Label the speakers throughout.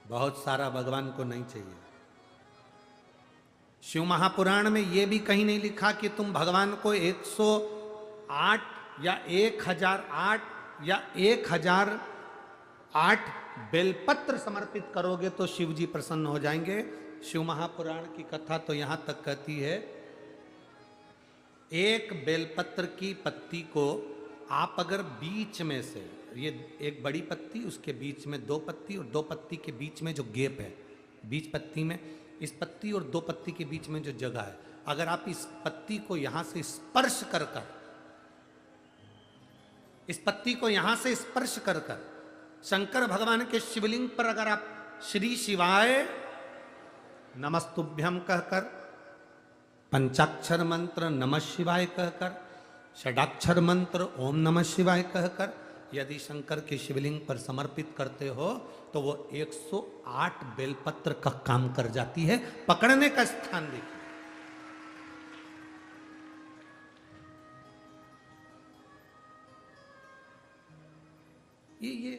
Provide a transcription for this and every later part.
Speaker 1: बहुत सारा भगवान को नहीं चाहिए। शिव महापुराण में यह भी कहीं नहीं लिखा कि तुम भगवान को 108 या 1008 या 1008 बेलपत्र समर्पित करोगे तो शिव जी प्रसन्न हो जाएंगे। शिव महापुराण की कथा तो यहां तक कहती है, एक बेलपत्र की पत्ती को आप अगर बीच में से, ये एक बड़ी पत्ती, उसके बीच में दो पत्ती और दो पत्ती के बीच में जो गैप है, बीच पत्ती में, इस पत्ती और दो पत्ती के बीच में जो जगह है, अगर आप इस पत्ती को यहां से स्पर्श कर कर, इस पत्ती को यहां से स्पर्श कर कर शंकर भगवान के शिवलिंग पर अगर आप श्री शिवाय नमस्तुभ्यम कहकर, पंचाक्षर मंत्र नमः शिवाय कहकर, षडाक्षर मंत्र ओम नमः शिवाय कहकर यदि शंकर के शिवलिंग पर समर्पित करते हो तो वो 108 बेलपत्र का काम कर जाती है। पकड़ने का स्थान देखिए, ये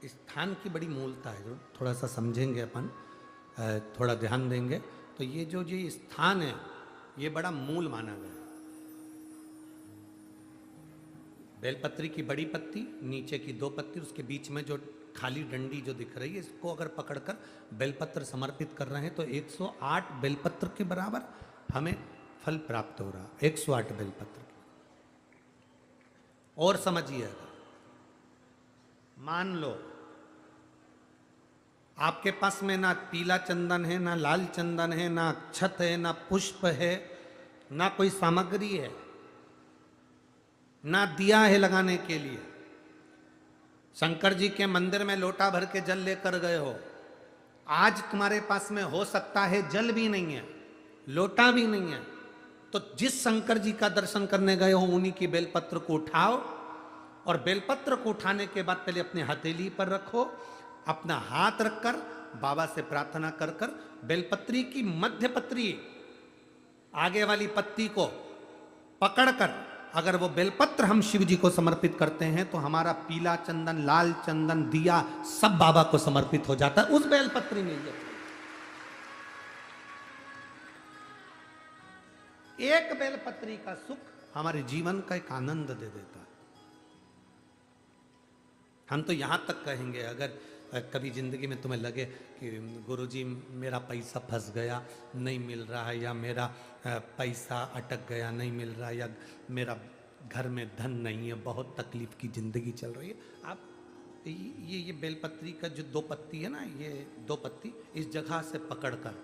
Speaker 1: स्थान की बड़ी मूलता है, जो थोड़ा सा समझेंगे अपन, थोड़ा ध्यान देंगे तो ये जो स्थान है ये बड़ा मूल माना गया। बेलपत्री की बड़ी पत्ती, नीचे की दो पत्ती, उसके बीच में जो खाली डंडी जो दिख रही है, इसको अगर पकड़कर बेलपत्र समर्पित कर रहे हैं तो 108 बेलपत्र के बराबर हमें फल प्राप्त हो रहा। 108 बेलपत्र। और समझिएगा, मान लो आपके पास में ना पीला चंदन है, ना लाल चंदन है, ना अक्षत है, ना पुष्प है, ना कोई सामग्री है, ना दिया है लगाने के लिए। शंकर जी के मंदिर में लोटा भर के जल लेकर गए हो, आज तुम्हारे पास में हो सकता है जल भी नहीं है, लोटा भी नहीं है, तो जिस शंकर जी का दर्शन करने गए हो उन्हीं की बेलपत्र को उठाओ और बेलपत्र को उठाने के बाद पहले अपने हथेली पर रखो, अपना हाथ रखकर बाबा से प्रार्थना कर कर बेलपत्री की मध्य पत्री, आगे वाली पत्ती को पकड़कर अगर वो बेलपत्र हम शिव जी को समर्पित करते हैं तो हमारा पीला चंदन, लाल चंदन, दिया सब बाबा को समर्पित हो जाता है उस बेलपत्री में। एक बेलपत्री का सुख हमारे जीवन का एक आनंद दे देता है। हम तो यहां तक कहेंगे, अगर कभी जिंदगी में तुम्हें लगे कि गुरुजी मेरा पैसा फंस गया, नहीं मिल रहा है, या मेरा पैसा अटक गया, नहीं मिल रहा है, या मेरा घर में धन नहीं है, बहुत तकलीफ की जिंदगी चल रही है, आप ये बेलपत्री का जो दो पत्ती है ना, ये दो पत्ती इस जगह से पकड़कर,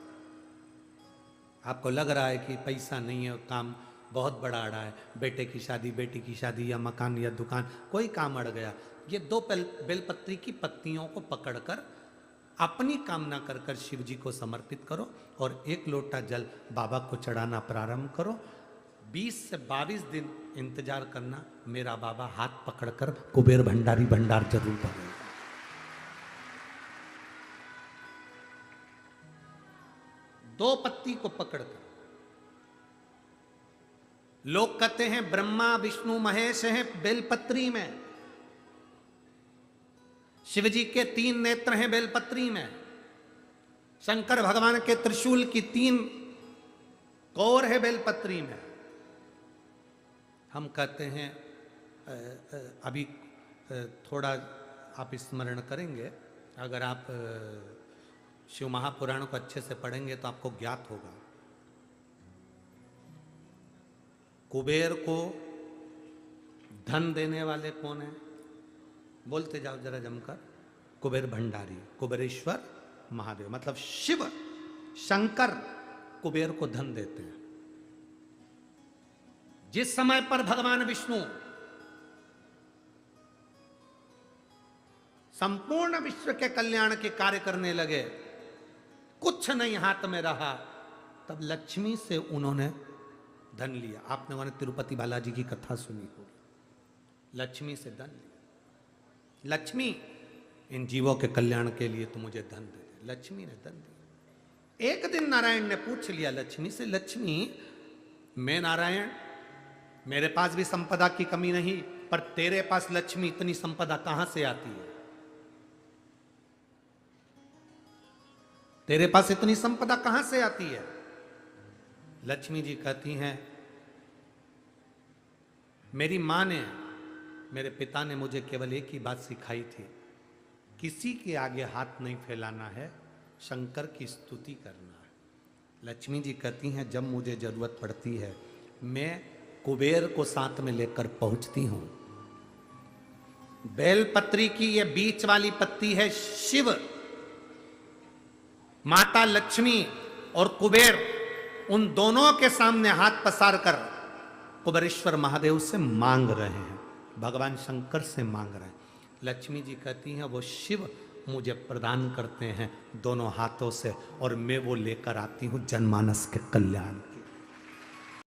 Speaker 1: आपको लग रहा है कि पैसा नहीं है, काम बहुत बड़ा अड़ा है, बेटे की शादी, बेटी की शादी, या मकान या दुकान, कोई काम अड़ गया, ये दो बेलपत्री की पत्तियों को पकड़कर अपनी कामना कर कर शिव जी को समर्पित करो और एक लोटा जल बाबा को चढ़ाना प्रारंभ करो। 20 से 22 दिन इंतजार करना, मेरा बाबा हाथ पकड़कर कुबेर भंडारी भंडार जरूर भरेगा। दो पत्ती को पकड़कर, लोग कहते हैं ब्रह्मा विष्णु महेश हैं बेलपत्री में, शिवजी के 3 नेत्र हैं बेलपत्री में, शंकर भगवान के त्रिशूल की 3 कोर है बेलपत्री में। हम कहते हैं अभी थोड़ा आप स्मरण करेंगे, अगर आप शिव महापुराण को अच्छे से पढ़ेंगे तो आपको ज्ञात होगा, कुबेर को धन देने वाले कौन है? बोलते जाओ जरा जमकर, कुबेर भंडारी, कुबेरेश्वर महादेव, मतलब शिव शंकर कुबेर को धन देते हैं। जिस समय पर भगवान विष्णु संपूर्ण विश्व के कल्याण के कार्य करने लगे, कुछ नहीं हाथ में रहा, तब लक्ष्मी से उन्होंने धन लिया। आपने उन्होंने तिरुपति बालाजी की कथा सुनी होगी, लक्ष्मी से धन लिया। लक्ष्मी, इन जीवों के कल्याण के लिए तो मुझे धन दे दे। लक्ष्मी ने धन दिया। एक दिन नारायण ने पूछ लिया लक्ष्मी से, लक्ष्मी मैं नारायण, मेरे पास भी संपदा की कमी नहीं, पर तेरे पास लक्ष्मी इतनी संपदा कहां से आती है? तेरे पास इतनी संपदा कहां से आती है? लक्ष्मी जी कहती हैं, मेरी मां ने, मेरे पिता ने मुझे केवल एक ही बात सिखाई थी, किसी के आगे हाथ नहीं फैलाना है, शंकर की स्तुति करना है। लक्ष्मी जी कहती हैं, जब मुझे जरूरत पड़ती है मैं कुबेर को साथ में लेकर पहुंचती हूं। बेलपत्री की ये बीच वाली पत्ती है शिव, माता लक्ष्मी और कुबेर, उन दोनों के सामने हाथ पसार कर कुबेरेश्वर महादेव से मांग रहे हैं, भगवान शंकर से मांग रहे हैं। लक्ष्मी जी कहती हैं, वो शिव मुझे प्रदान करते हैं दोनों हाथों से, और मैं वो लेकर आती हूं जनमानस के कल्याण।